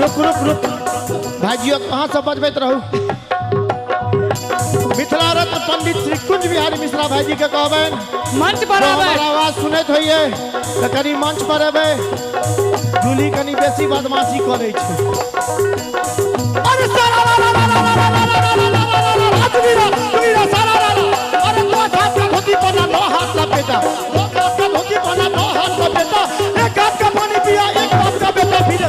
रुक रुक रुक भाईजियो कहाँ से बजबैत रहू। मिथिला रत्न पंडित श्री कुंज बिहारी मिश्रा भाई जी के कहबन मंच पर आवाज सुनैत होइए तो कनी मंच पर अबे। जूली कनी बेसी बदमाशी करे छे। अरे सारा अरे दो हाथ का धोती पहना, दो हाथ का बेटा, दो हाथ का धोती पहना, दो हाथ का बेटा, एक हाथ का पानी पिया, एक हाथ का बेटा फिर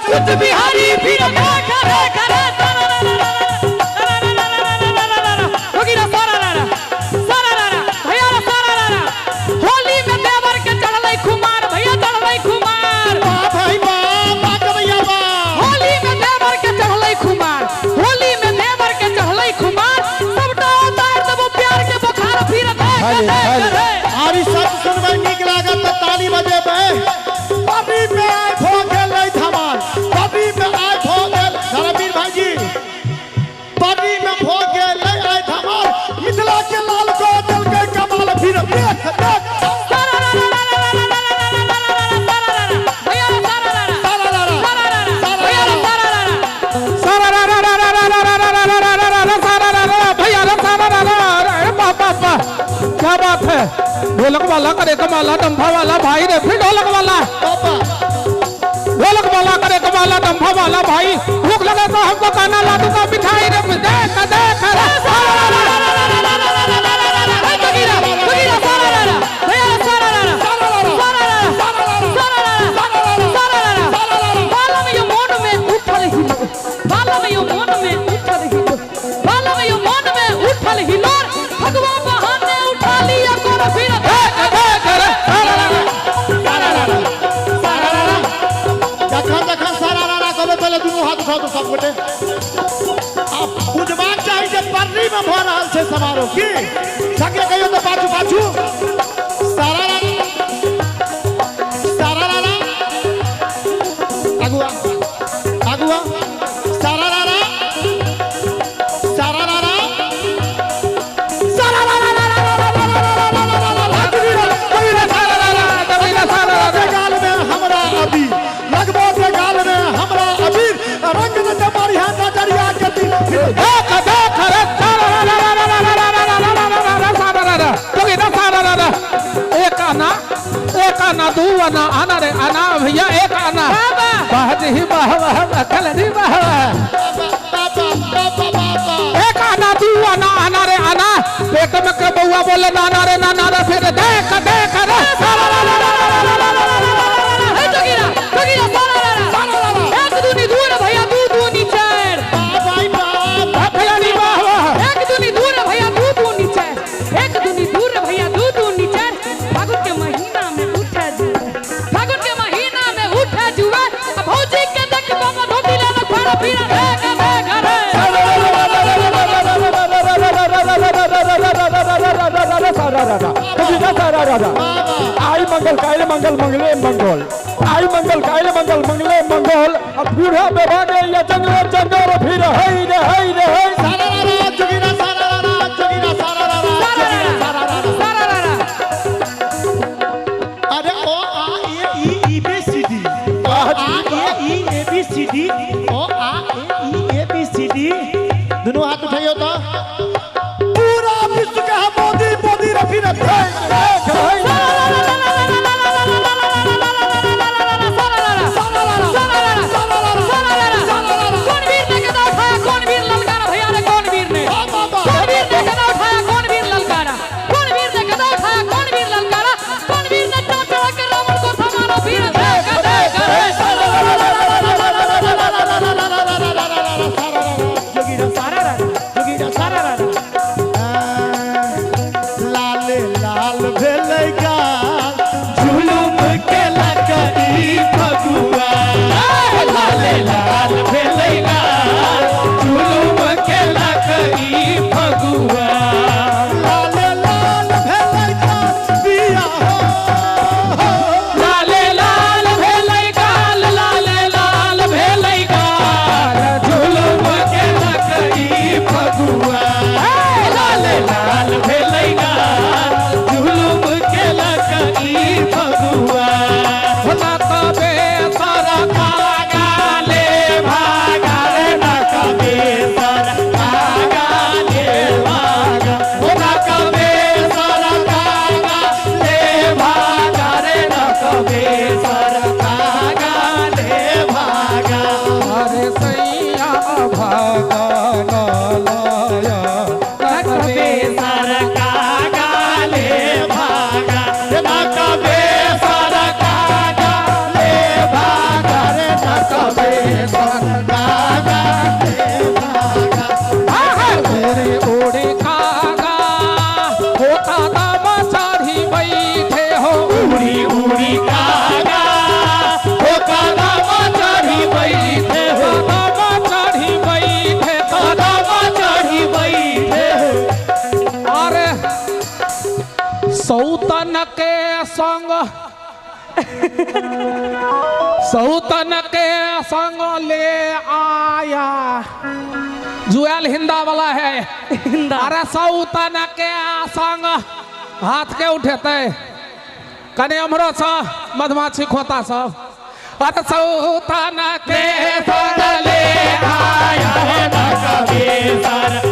कुंज बिहारी फिर होली में देवर के चढ़ले खुमार भैया चढ़ले खुमार होली में देवर के चढ़ले खुमार होली में देवर के चढ़ले खुमार सबटा उतार देबो प्यार के बुखार फिर आरी सब सुनबै नीक लागत त ताली बजेबै। पार्टी में आइ भो गेलै धमाल, पार्टी में आइ भो गेल धर्मवीर भाईजी, पार्टी में भो गेलै आइ धमाल। मिथिला के लाल को दिल के कमाल फिर देख देख क्या बात है। ढोलक वाला करे कमाला, डंफा वाला भाई रे फिर ढोलक वाला, ढोलक वाला करे कमाला, डंफा वाला भाई। भूख लगे तो हमको खाना ला दूंगा, मिठाई रे देख देख बुझबाक चाही जे पर्री में भऽ रहल छै समारोह की सके कहियो तो पाछू पाछू सारा अगुआ अगुआ सारा गाल में हमरा अभी लगबो के गाल में हमरा अभी रंग न जमारी हाथ दरिया के दिल देख देख रे एक आना दू आना आना रे आना भैया एक आना बहजी बहवा कलरी बहवा एक आना दू आना आना रे आना पेट में के बउआ बोले नाना रे नाना रे फिर देख देख रे एक दूनी दूर भैया दू दूनी चार एक दूनी दूर भैया दू दूनी चार एक दूनी दूर भैया दू दूनी चार। फागुन के महीना में उठे जुए, फागुन के महीना में उठे जुए। भौजी के देख बाबा धोती लाल खाना पीना देख देख आई मंगल काले मंगल मंगले मंगल आई मंगल काले मंगल मंगले मंगल। अब बूढ़ा में भागे या जंगल जंगल फिर हई रे हई रे हई सारा जोगिरा सारा सारा अरे ओ आ सौतन के संग ले आया। जुएल हिंदा वाला है हिंदा। अरे सौतन के संग हाथ के उठेते कने हमरो सा मधमाछी खोता सब। अरे सौतन के संग ले आया है न कभी सर